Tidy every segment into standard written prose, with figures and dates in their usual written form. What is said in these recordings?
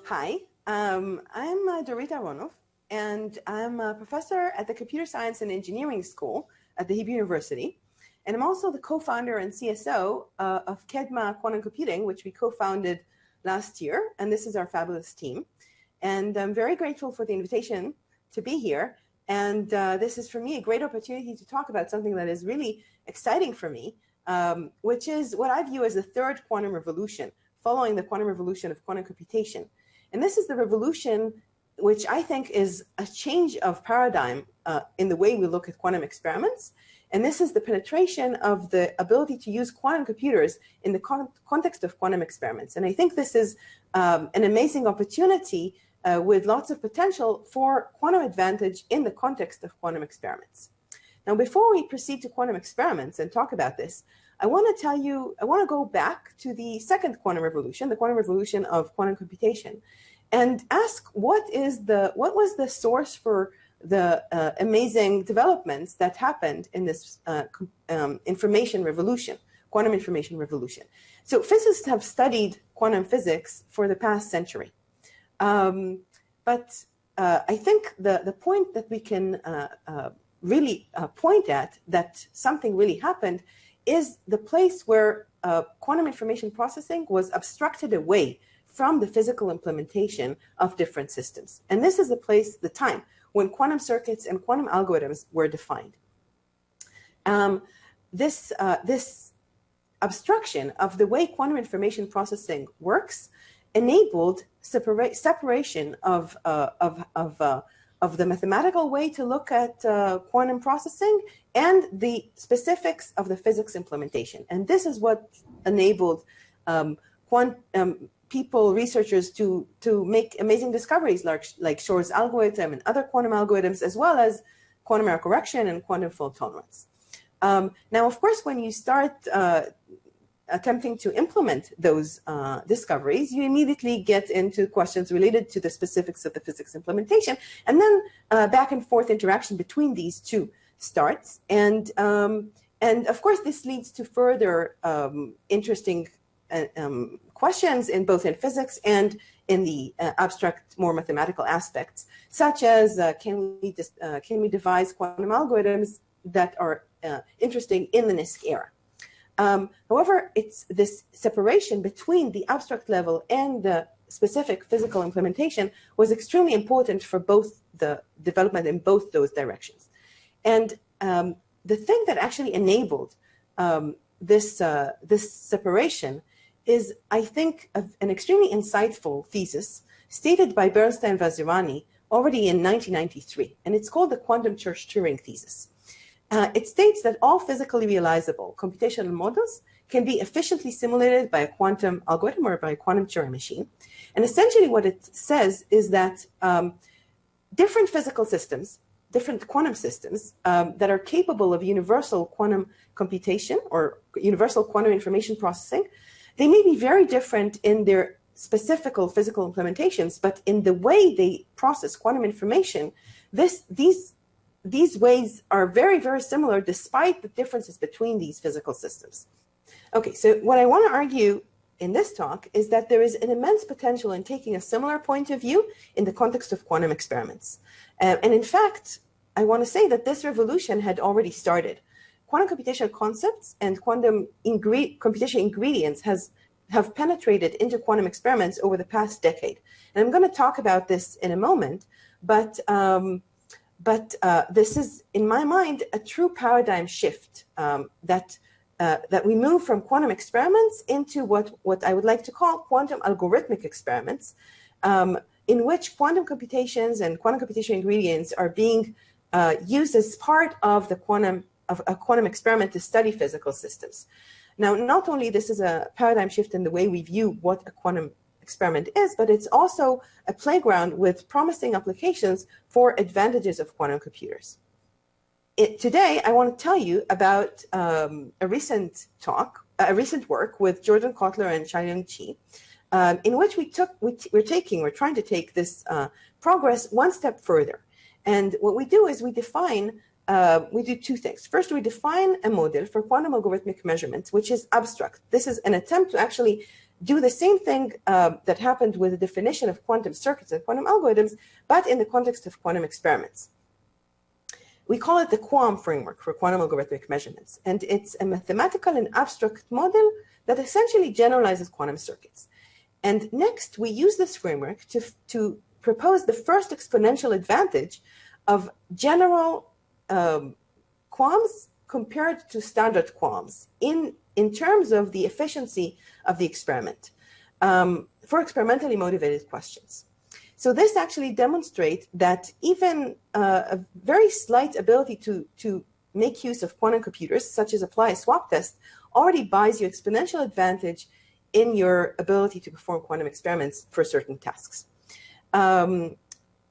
Hi, I'm Dorita Aronov, and I'm a professor at the Computer Science and Engineering School at the Hebrew University. And I'm also the co-founder and CSO of Kedma Quantum Computing, which we co-founded last year. And this is our fabulous team. And I'm very grateful for the invitation to be here. And this is, for me, a great opportunity to talk about something that is really exciting for me, which is what I view as the third quantum revolution, following the quantum revolution of quantum computation. And this is the revolution which I think is a change of paradigm in the way we look at quantum experiments. And this is the penetration of the ability to use quantum computers in the context of quantum experiments. And I think this is an amazing opportunity with lots of potential for quantum advantage in the context of quantum experiments. Now, before we proceed to quantum experiments and talk about this, I want to go back to the second quantum revolution, the quantum revolution of quantum computation, and ask what was the source for the amazing developments that happened in this information revolution, quantum information revolution. So physicists have studied quantum physics for the past century. But I think the point that we can really point at that something really happened is the place where quantum information processing was abstracted away from the physical implementation of different systems. And this is the time when quantum circuits and quantum algorithms were defined. This abstraction of the way quantum information processing works enabled separation of the mathematical way to look at quantum processing and the specifics of the physics implementation. And this is what enabled researchers to make amazing discoveries like Shor's algorithm and other quantum algorithms, as well as quantum error correction and quantum fault tolerance. Now, of course, when you start attempting to implement those discoveries, you immediately get into questions related to the specifics of the physics implementation, and then back and forth interaction between these two starts. And of course, this leads to further interesting questions in both in physics and in the abstract, more mathematical aspects, such as can we devise quantum algorithms that are interesting in the NISQ era. However, it's this separation between the abstract level and the specific physical implementation was extremely important for both the development in both those directions. And the thing that actually enabled this separation is, I think, an extremely insightful thesis stated by Bernstein Vazirani already in 1993, and it's called the quantum Church-Turing thesis. It states that all physically realizable computational models can be efficiently simulated by a quantum algorithm or by a quantum Turing machine. And essentially what it says is that different physical systems, different quantum systems that are capable of universal quantum computation or universal quantum information processing, they may be very different in their specific physical implementations, but in the way they process quantum information, these ways are very, very similar despite the differences between these physical systems. Okay, so what I want to argue in this talk is that there is an immense potential in taking a similar point of view in the context of quantum experiments. And in fact, I want to say that this revolution had already started. Quantum computational concepts and quantum computation ingredients have penetrated into quantum experiments over the past decade. And I'm going to talk about this in a moment, but this is, in my mind, a true paradigm shift that we move from quantum experiments into what I would like to call quantum algorithmic experiments, in which quantum computations and quantum computation ingredients are being used as part of a quantum experiment to study physical systems. Now, not only this is a paradigm shift in the way we view what a quantum experiment is, but it's also a playground with promising applications for advantages of quantum computers. Today, I want to tell you about a recent work with Jordan Cotler and Qi, in which we're trying to take this progress one step further. And what we do is we do two things. First, we define a model for quantum algorithmic measurements, which is abstract. This is an attempt to actually do the same thing that happened with the definition of quantum circuits and quantum algorithms, but in the context of quantum experiments. We call it the QUALM framework for quantum algorithmic measurements. And it's a mathematical and abstract model that essentially generalizes quantum circuits. And next, we use this framework to propose the first exponential advantage of general QUALMs compared to standard QUALMs in terms of the efficiency of the experiment for experimentally motivated questions. So this actually demonstrates that even a very slight ability to make use of quantum computers, such as apply a swap test, already buys you exponential advantage in your ability to perform quantum experiments for certain tasks.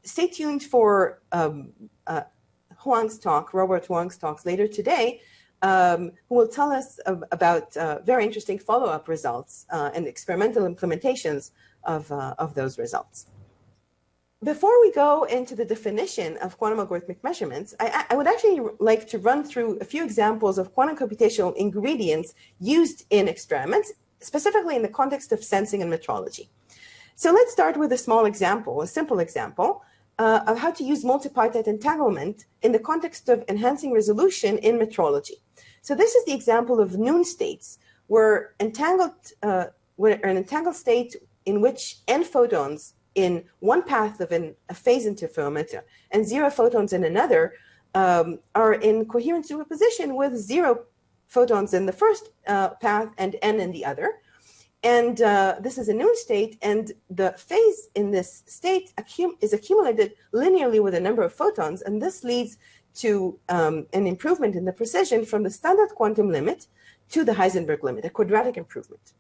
Stay tuned for Huang's talk, Robert Huang's talks later today, who will tell us about very interesting follow-up results and experimental implementations of those results. Before we go into the definition of quantum algorithmic measurements, I would actually like to run through a few examples of quantum computational ingredients used in experiments, specifically in the context of sensing and metrology. So let's start with a small example, a simple example, of how to use multipartite entanglement in the context of enhancing resolution in metrology. So this is the example of noon states, where an entangled state in which n photons in one path of a phase interferometer and 0 photons in another are in coherent superposition with 0 photons in the first path and n in the other. And this is a noon state, and the phase in this state is accumulated linearly with a number of photons, and this leads to an improvement in the precision from the standard quantum limit to the Heisenberg limit, a quadratic improvement.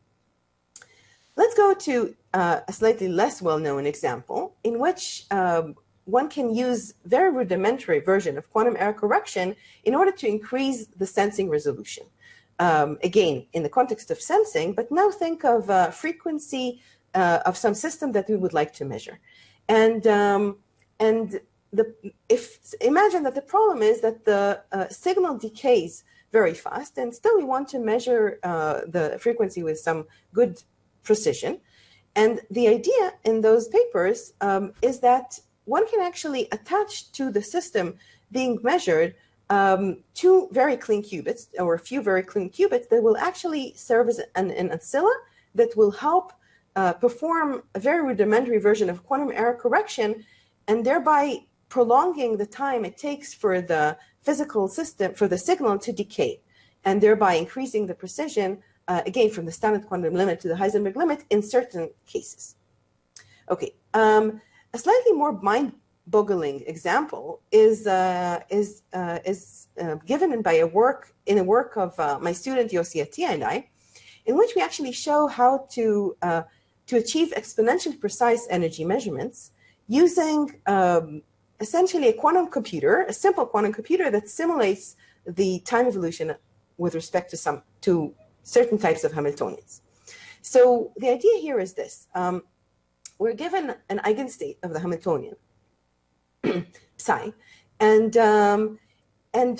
Let's go to a slightly less well-known example in which one can use very rudimentary version of quantum error correction in order to increase the sensing resolution. Again, in the context of sensing, but now think of frequency of some system that we would like to measure. And imagine that the problem is that the signal decays very fast, and still we want to measure the frequency with some good precision. And the idea in those papers is that one can actually attach to the system being measured two very clean qubits, or a few very clean qubits, that will actually serve as an oscilla that will help perform a very rudimentary version of quantum error correction, and thereby prolonging the time it takes for the physical system, for the signal to decay, and thereby increasing the precision, again, from the standard quantum limit to the Heisenberg limit in certain cases. Okay, a slightly more mind-boggling example is given by a work of my student Yossi Attia and I, in which we actually show how to achieve exponentially precise energy measurements using essentially a quantum computer, a simple quantum computer that simulates the time evolution with respect to certain types of Hamiltonians. So the idea here is this. We're given an eigenstate of the Hamiltonian, psi, and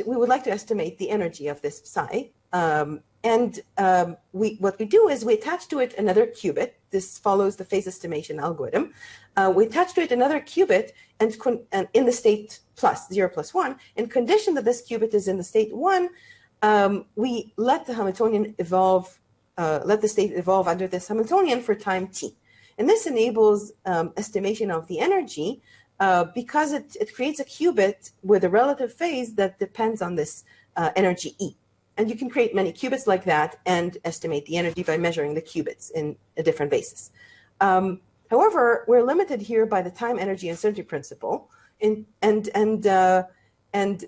we would like to estimate the energy of this psi. What we do is we attach to it another qubit. This follows the phase estimation algorithm. We attach to it another qubit and in the state plus 0 plus 1, and condition that this qubit is in the state 1. We let the Hamiltonian evolve, let the state evolve under this Hamiltonian for time t. And this enables estimation of the energy because it creates a qubit with a relative phase that depends on this energy E. And you can create many qubits like that and estimate the energy by measuring the qubits in a different basis. However, we're limited here by the time energy uncertainty principle, and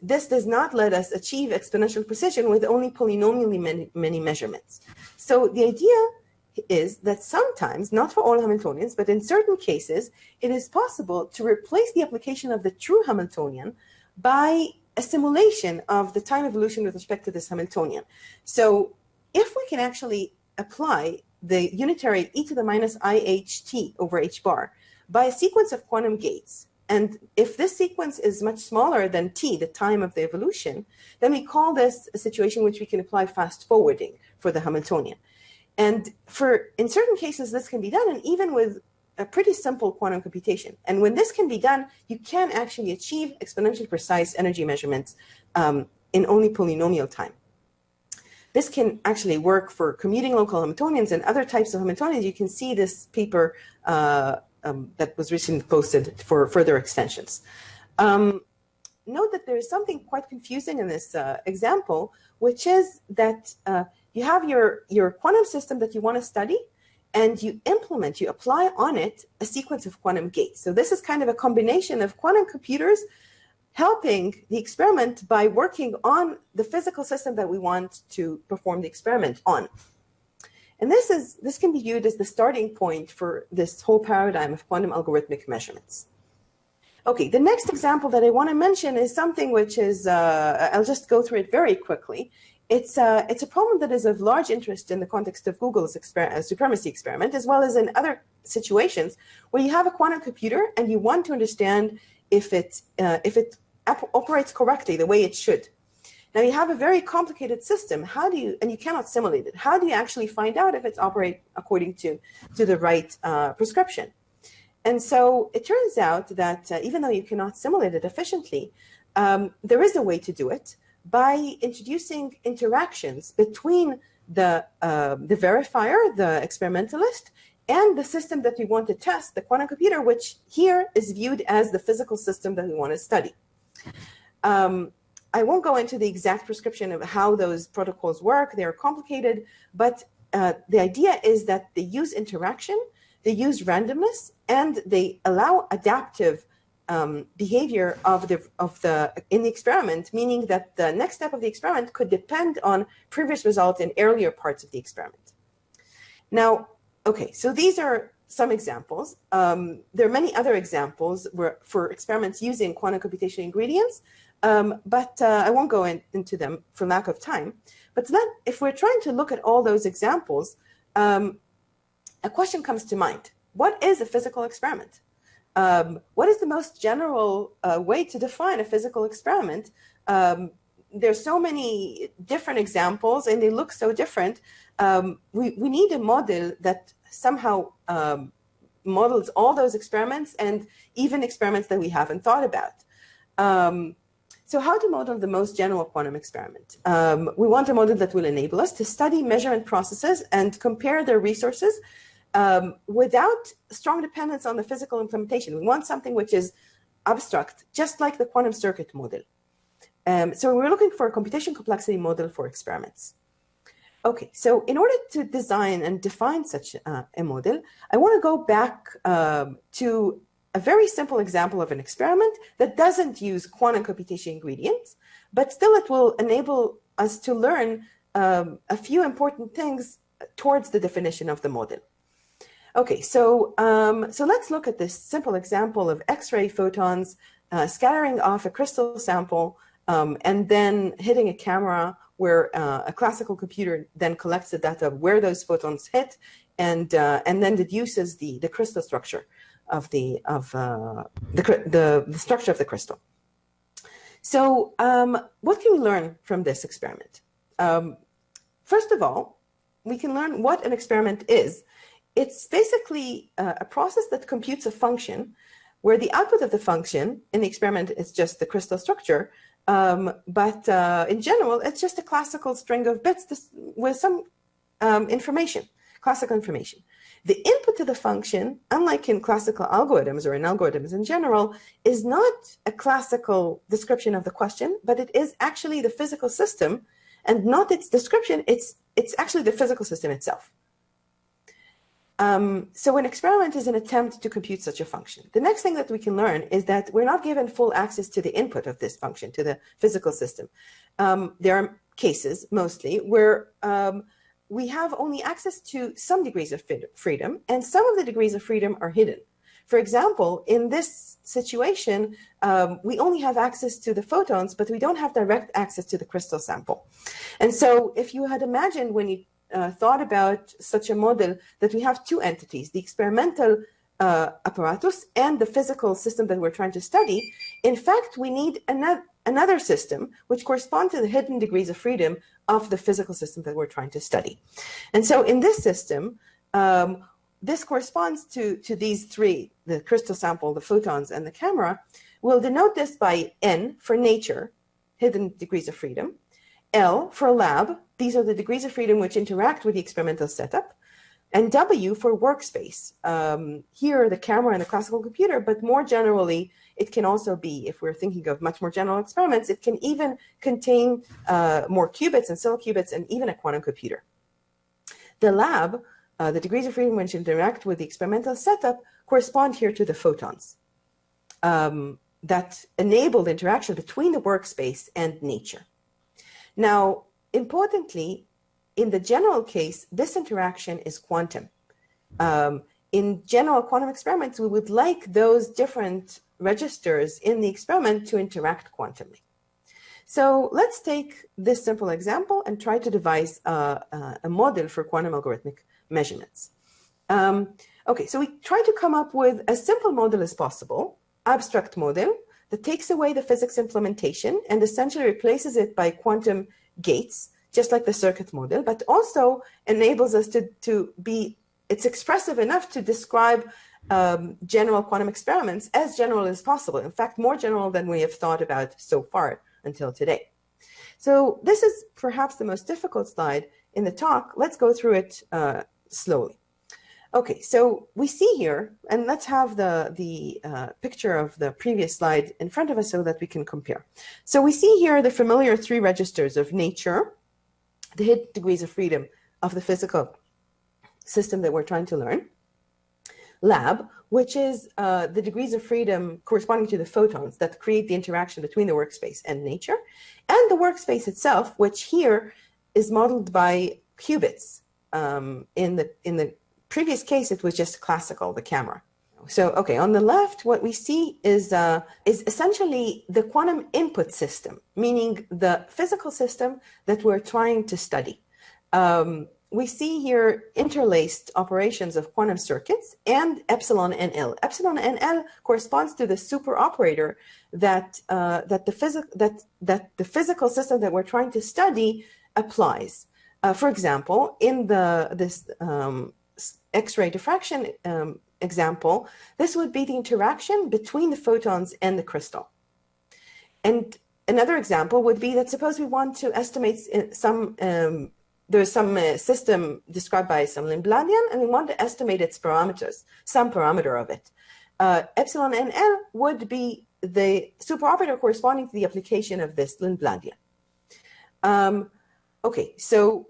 this does not let us achieve exponential precision with only polynomially many measurements. So the idea is that sometimes, not for all Hamiltonians, but in certain cases, it is possible to replace the application of the true Hamiltonian by a simulation of the time evolution with respect to this Hamiltonian. So if we can actually apply the unitary e to the minus iht over h bar by a sequence of quantum gates, and if this sequence is much smaller than t, the time of the evolution, then we call this a situation which we can apply fast forwarding for the Hamiltonian. And in certain cases, this can be done, and even with a pretty simple quantum computation. And when this can be done, you can actually achieve exponentially precise energy measurements in only polynomial time. This can actually work for commuting local Hamiltonians and other types of Hamiltonians. You can see this paper that was recently posted for further extensions. Note that there is something quite confusing in this example, which is that you have your quantum system that you want to study, and you apply on it a sequence of quantum gates. So this is kind of a combination of quantum computers helping the experiment by working on the physical system that we want to perform the experiment on. And this can be viewed as the starting point for this whole paradigm of quantum algorithmic measurements. Okay, the next example that I want to mention is something which is, I'll just go through it very quickly. It's a problem that is of large interest in the context of Google's supremacy experiment, as well as in other situations where you have a quantum computer and you want to understand if it operates correctly the way it should. Now you have a very complicated system. And you cannot simulate it. How do you actually find out if it's operating according to the right prescription? And so it turns out that even though you cannot simulate it efficiently, there is a way to do it by introducing interactions between the verifier, the experimentalist, and the system that we want to test, the quantum computer, which here is viewed as the physical system that we want to study. I won't go into the exact prescription of how those protocols work. They're complicated, but the idea is that they use interaction, they use randomness, and they allow adaptive behavior in the experiment, meaning that the next step of the experiment could depend on previous results in earlier parts of the experiment. Now, okay, so these are some examples. There are many other examples for experiments using quantum computational ingredients, but I won't go into them for lack of time. But then, if we're trying to look at all those examples, a question comes to mind. What is a physical experiment? What is the most general way to define a physical experiment? There's so many different examples, and they look so different. We need a model that somehow models all those experiments and even experiments that we haven't thought about. So how to model the most general quantum experiment? We want a model that will enable us to study measurement processes and compare their resources without strong dependence on the physical implementation. We want something which is abstract, just like the quantum circuit model. So we're looking for a computation complexity model for experiments. Okay, so in order to design and define such a model, I want to go back to a very simple example of an experiment that doesn't use quantum computation ingredients, but still it will enable us to learn a few important things towards the definition of the model. Okay, so let's look at this simple example of X-ray photons scattering off a crystal sample and then hitting a camera where a classical computer then collects the data of where those photons hit and then deduces the crystal structure of the structure of the crystal. So what can we learn from this experiment? First of all, we can learn what an experiment is. It's basically a process that computes a function where the output of the function in the experiment is just the crystal structure, but in general, it's just a classical string of bits with some information, classical information. The input to the function, unlike in classical algorithms or in algorithms in general, is not a classical description of the question, but it is actually the physical system, and not its description, it's actually the physical system itself. So an experiment is an attempt to compute such a function. The next thing that we can learn is that we're not given full access to the input of this function, to the physical system. There are cases, mostly, where we have only access to some degrees of freedom, and some of the degrees of freedom are hidden. For example, in this situation, we only have access to the photons, but we don't have direct access to the crystal sample. And so if you had imagined when you thought about such a model that we have two entities, the experimental apparatus and the physical system that we're trying to study, in fact, we need another system which corresponds to the hidden degrees of freedom of the physical system that we're trying to study. And so in this system, this corresponds to these three, the crystal sample, the photons, and the camera. We'll denote this by N for nature, hidden degrees of freedom, L for lab, these are the degrees of freedom which interact with the experimental setup, and W for workspace. Here, the camera and the classical computer, but more generally, it can also be, if we're thinking of much more general experiments, it can even contain more qubits and qubits and even a quantum computer. The lab, the degrees of freedom which interact with the experimental setup, correspond here to the photons that enable the interaction between the workspace and nature. Now, importantly, in the general case, this interaction is quantum. In general quantum experiments, we would like those different registers in the experiment to interact quantumly. So let's take this simple example and try to devise a model for quantum algorithmic measurements. Okay, so we try to come up with as simple model as possible, abstract model that takes away the physics implementation and essentially replaces it by quantum gates, just like the circuit model, but also enables us to be, it's expressive enough to describe general quantum experiments as general as possible. In fact, more general than we have thought about so far until today. So this is perhaps the most difficult slide in the talk. Let's go through it slowly. Okay, so we see here, and let's have the picture of the previous slide in front of us so that we can compare. So we see here the familiar three registers of nature, the hidden degrees of freedom of the physical system that we're trying to learn, lab, which is the degrees of freedom corresponding to the photons that create the interaction between the workspace and nature, and the workspace itself, which here is modeled by qubits. In the previous case, it was just classical, the camera. So, okay, on the left, what we see is essentially the quantum input system, meaning the physical system that we're trying to study. We see here interlaced operations of quantum circuits and epsilon and L. Epsilon and L corresponds to the super operator that the physical system that we're trying to study applies. For example, in this X-ray diffraction example, this would be the interaction between the photons and the crystal. And another example would be that suppose we want to estimate some, there's some system described by some Lindbladian, and we want to estimate its parameters, some parameter of it. Epsilon and L would be the superoperator corresponding to the application of this Lindbladian. Okay, so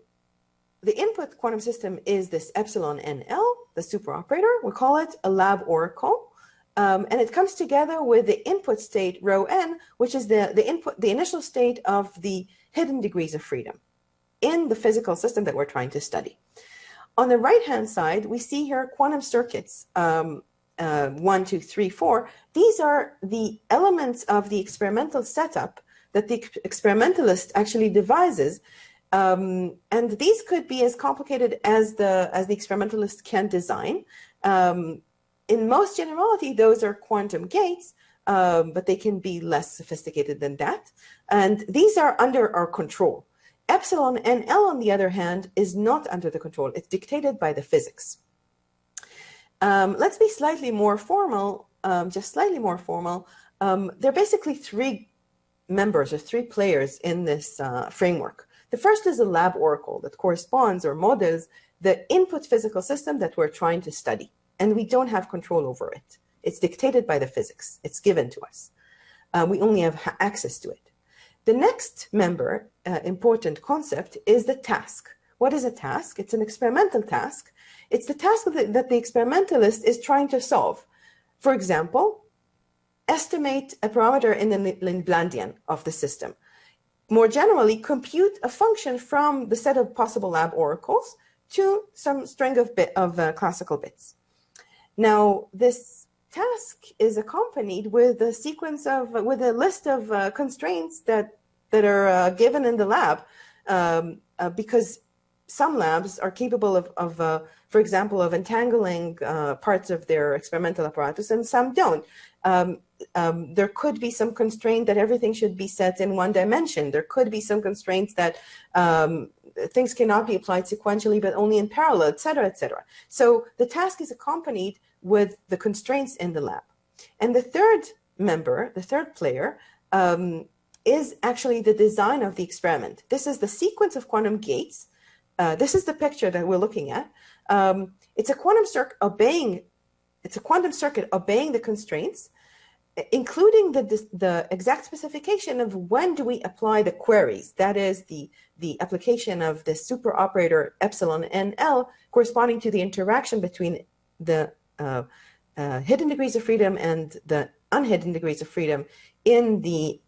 the input quantum system is this epsilon and L, the superoperator. We call it a lab oracle. And it comes together with the input state rho n, which is the initial state of the hidden degrees of freedom in the physical system that we're trying to study. On the right-hand side, we see here quantum circuits, 1, 2, 3, 4. These are the elements of the experimental setup that the experimentalist actually devises. And these could be as complicated as the experimentalist can design. In most generality, those are quantum gates, but they can be less sophisticated than that. And these are under our control. Epsilon and L, on the other hand, is not under the control. It's dictated by the physics. Let's be slightly more formal, just slightly more formal. There are basically three members or three players in this framework. The first is a lab oracle that corresponds or models the input physical system that we're trying to study, and we don't have control over it. It's dictated by the physics. It's given to us. We only have access to it. The next member, important concept, is the task. What is a task? It's an experimental task. It's the task that the experimentalist is trying to solve. For example, estimate a parameter in the Lindbladian of the system. More generally, compute a function from the set of possible lab oracles to some string of classical bits. Now, this task is accompanied with a sequence of, with a list of constraints that are given in the lab, because some labs are capable of for example, of entangling parts of their experimental apparatus, and some don't. there could be some constraint that everything should be set in one dimension. There could be some constraints that things cannot be applied sequentially, but only in parallel, et cetera, et cetera. So the task is accompanied with the constraints in the lab. And the third member, the third player, is actually the design of the experiment. This is the sequence of quantum gates. This is the picture that we're looking at. It's a quantum circuit obeying the constraints, including the exact specification of when do we apply the queries. That is the application of the super operator epsilon and L corresponding to the interaction between the hidden degrees of freedom and the unhidden degrees of freedom in the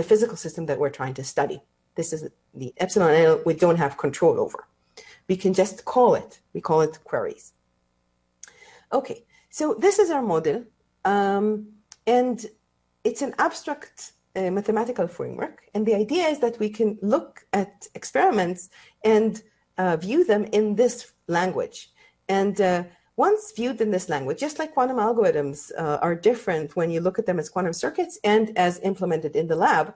physical system that we're trying to study. This is the epsilon and L we don't have control over. We can just call it. We call it queries. Okay, so this is our model, and it's an abstract mathematical framework. And the idea is that we can look at experiments and view them in this language. And once viewed in this language, just like quantum algorithms are different when you look at them as quantum circuits and as implemented in the lab,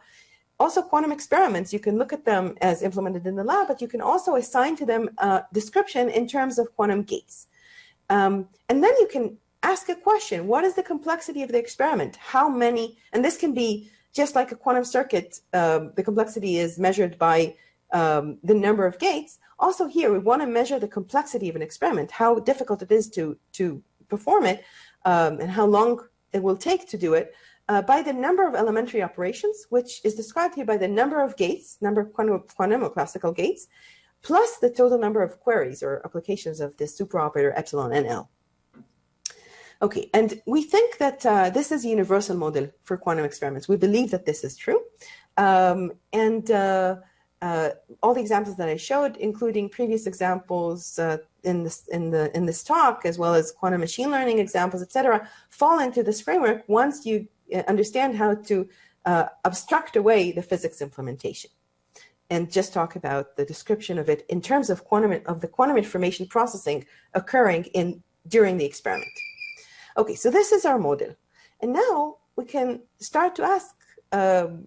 also quantum experiments, you can look at them as implemented in the lab, but you can also assign to them a description in terms of quantum gates. And then you can ask a question: what is the complexity of the experiment? How many, and this can be just like a quantum circuit, the complexity is measured by the number of gates. Also here, we want to measure the complexity of an experiment, how difficult it is to perform it, and how long it will take to do it, by the number of elementary operations, which is described here by the number of gates, number of quantum or classical gates, plus the total number of queries or applications of this superoperator epsilon and L. Okay, and we think that this is a universal model for quantum experiments. We believe that this is true. All the examples that I showed, including previous examples in this talk, as well as quantum machine learning examples, etc., fall into this framework once you understand how to abstract away the physics implementation and just talk about the description of it in terms of the quantum information processing occurring during the experiment. Okay, so this is our model, and now we can start to ask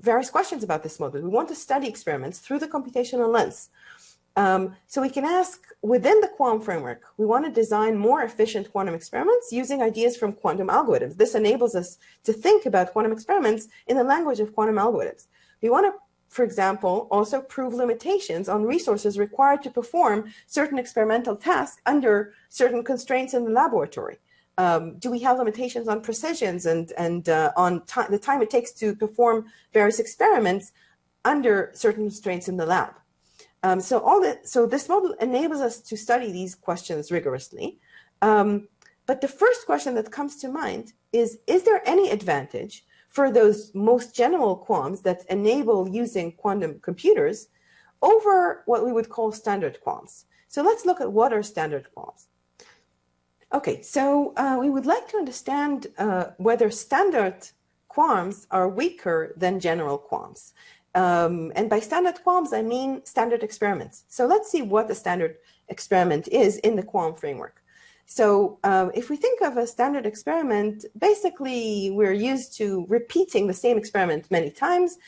various questions about this model. We want to study experiments through the computational lens. So we can ask, within the QUALM framework, we want to design more efficient quantum experiments using ideas from quantum algorithms. This enables us to think about quantum experiments in the language of quantum algorithms. We want to, for example, also prove limitations on resources required to perform certain experimental tasks under certain constraints in the laboratory. Do we have limitations on precisions and on the time it takes to perform various experiments under certain constraints in the lab? So this model enables us to study these questions rigorously. But the first question that comes to mind is there any advantage for those most general QUALMs that enable using quantum computers over what we would call standard QUALMs? So let's look at what are standard QUALMs. Okay, so we would like to understand whether standard QUALMs are weaker than general QUALMs. And by standard QUALMs, I mean standard experiments. So let's see what a standard experiment is in the QUALM framework. So if we think of a standard experiment, basically we're used to repeating the same experiment many times,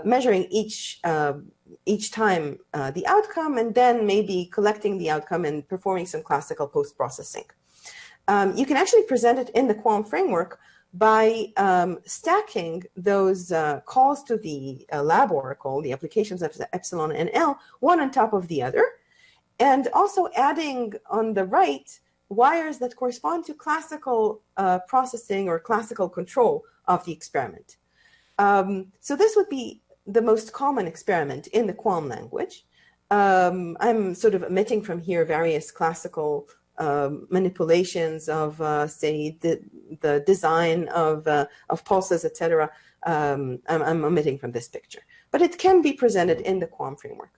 measuring each time the outcome, and then maybe collecting the outcome and performing some classical post-processing. You can actually present it in the QUALM framework by stacking those calls to the lab oracle, the applications of the epsilon and L, one on top of the other, and also adding on the right wires that correspond to classical processing or classical control of the experiment. So this would be the most common experiment in the QUALM language. I'm sort of omitting from here various classical manipulations of, say, the design of pulses, etc. I'm omitting from this picture, but it can be presented in the QUALM framework.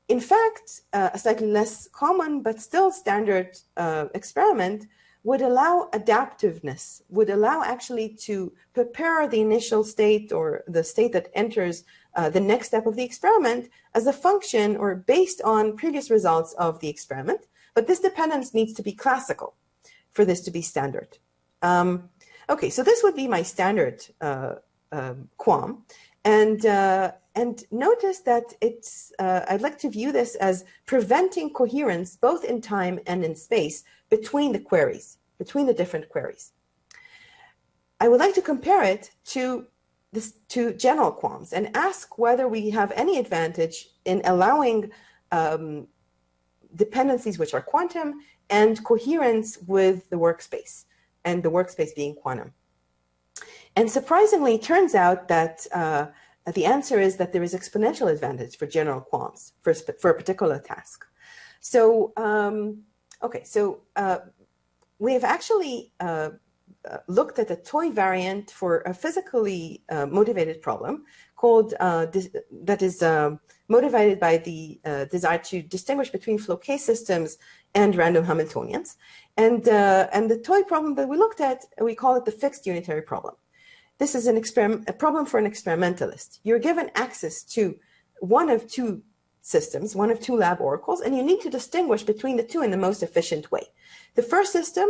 In fact, a slightly less common but still standard experiment would allow adaptiveness, would allow actually to prepare the initial state or the state that enters the next step of the experiment as a function or based on previous results of the experiment. But this dependence needs to be classical for this to be standard. Okay, so this would be my standard QUALM. And notice that it's, I'd like to view this as preventing coherence both in time and in space between the queries, between the different queries. I would like to compare it to general QUALMs and ask whether we have any advantage in allowing dependencies which are quantum and coherence with the workspace, and the workspace being quantum. And surprisingly, it turns out that the answer is that there is exponential advantage for general QUALMs for a particular task. So, okay, so we have actually looked at a toy variant for a physically motivated problem called, that is motivated by the desire to distinguish between flow case systems and random Hamiltonians. And the toy problem that we looked at, we call it the fixed unitary problem. This is a problem for an experimentalist. You're given access to one of two systems, one of two lab oracles, and you need to distinguish between the two in the most efficient way. The first system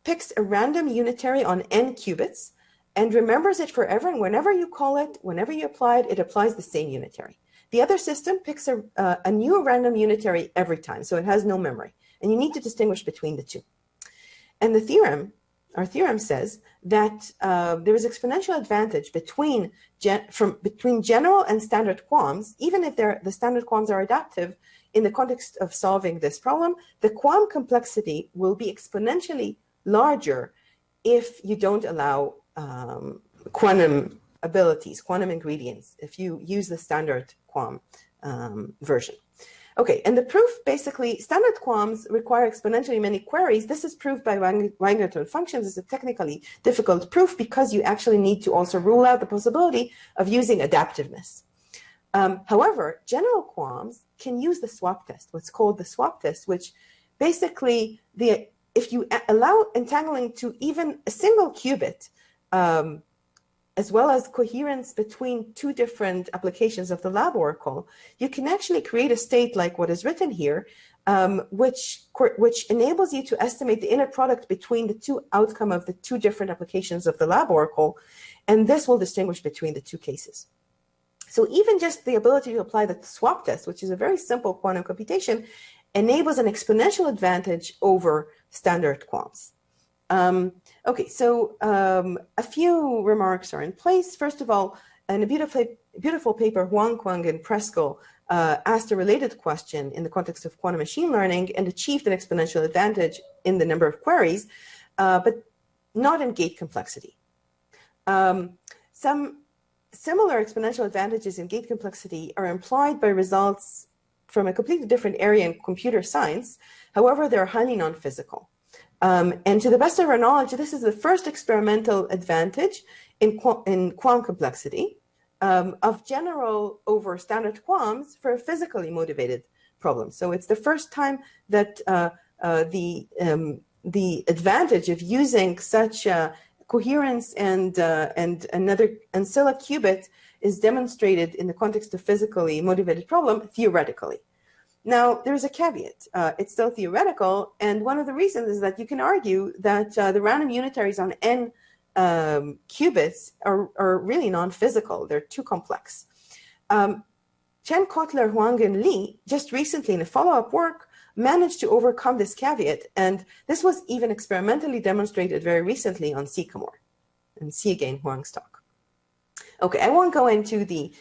picks a random unitary on n qubits and remembers it forever, and whenever you call it, whenever you apply it, it applies the same unitary. The other system picks a new random unitary every time, so it has no memory, and you need to distinguish between the two. And the theorem, our theorem says that there is exponential advantage between general and standard QUALMs, even if the standard QUALMs are adaptive. In the context of solving this problem, the QUALM complexity will be exponentially larger if you don't allow quantum abilities, quantum ingredients, if you use the standard QUALM version. Okay, and the proof, basically, standard QUALMs require exponentially many queries. This is proved by Wang-Gratton functions. It's a technically difficult proof because you actually need to also rule out the possibility of using adaptiveness. However, general QUALMs can use the swap test, what's called the swap test, which basically, if you allow entangling to even a single qubit, as well as coherence between two different applications of the lab oracle, you can actually create a state like what is written here, which enables you to estimate the inner product between the two outcome of the two different applications of the lab oracle, and this will distinguish between the two cases. So even just the ability to apply the swap test, which is a very simple quantum computation, enables an exponential advantage over standard QUALMs. Okay, so a few remarks are in place. First of all, in a beautiful paper, Huang, and Preskel asked a related question in the context of quantum machine learning and achieved an exponential advantage in the number of queries, but not in gate complexity. Some similar exponential advantages in gate complexity are implied by results from a completely different area in computer science. However, they're highly non-physical. And to the best of our knowledge, this is the first experimental advantage in QUALM complexity of general over standard QUALMs for a physically motivated problem. So it's the first time that the advantage of using such coherence and another ancilla qubit is demonstrated in the context of physically motivated problem theoretically. Now, there's a caveat. It's still theoretical, and one of the reasons is that you can argue that the random unitaries on n qubits are really non-physical. They're too complex. Chen, Cotler, Huang, and Li just recently in a follow-up work managed to overcome this caveat, and this was even experimentally demonstrated very recently on Sycamore. And see again Huang's talk. Okay, I won't go into the,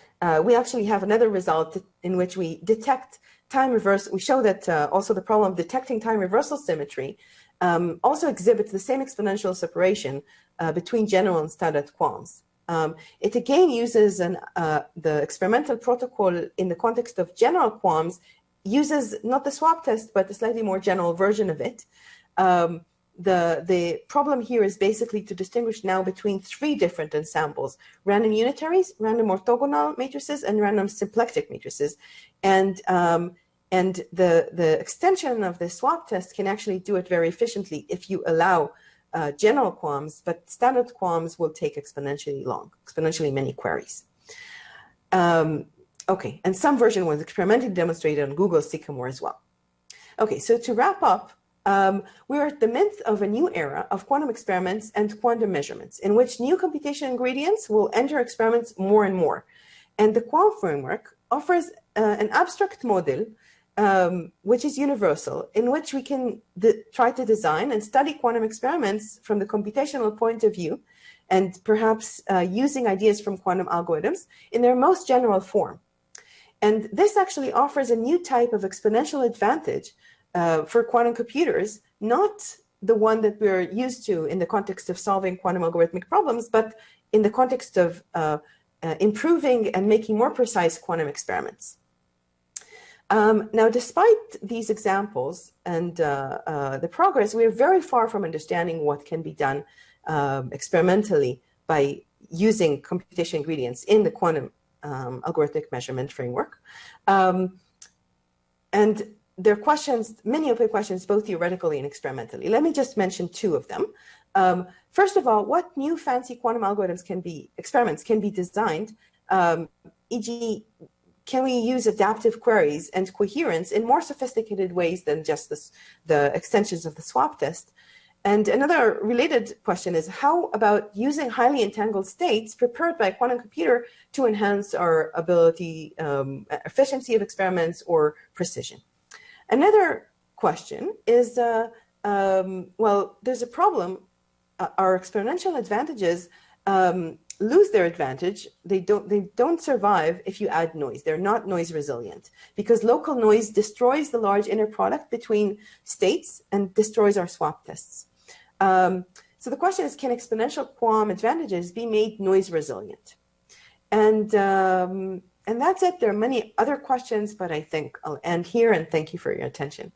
we actually have another result in which we detect time reversal. We show that also the problem of detecting time reversal symmetry also exhibits the same exponential separation between general and standard QUALMs. It again uses the experimental protocol in the context of general QUALMs, uses not the swap test, but a slightly more general version of it. The problem here is basically to distinguish now between three different ensembles: random unitaries, random orthogonal matrices, and random symplectic matrices. And the extension of the swap test can actually do it very efficiently if you allow general QUALMs, but standard QUALMs will take exponentially many queries. Okay, and some version was experimentally demonstrated on Google Sycamore as well. Okay, so to wrap up, We're at the midst of a new era of quantum experiments and quantum measurements, in which new computation ingredients will enter experiments more and more. And the QUALM framework offers an abstract model, which is universal, in which we can try to design and study quantum experiments from the computational point of view, and perhaps using ideas from quantum algorithms in their most general form. And this actually offers a new type of exponential advantage for quantum computers, not the one that we're used to in the context of solving quantum algorithmic problems, but in the context of improving and making more precise quantum experiments. Now, despite these examples and the progress, we are very far from understanding what can be done experimentally by using computation ingredients in the quantum algorithmic measurement framework. And there are questions, many open questions, both theoretically and experimentally. Let me just mention two of them. First of all, what new fancy quantum algorithms experiments can be designed, e.g., can we use adaptive queries and coherence in more sophisticated ways than just the extensions of the swap test? And another related question is, how about using highly entangled states prepared by a quantum computer to enhance our ability, efficiency of experiments or precision? Another question is, well, there's a problem. Our exponential advantages lose their advantage. They don't survive if you add noise. They're not noise resilient, because local noise destroys the large inner product between states and destroys our swap tests. So the question is, can exponential QUALM advantages be made noise resilient? And that's it. There are many other questions, but I think I'll end here, and thank you for your attention.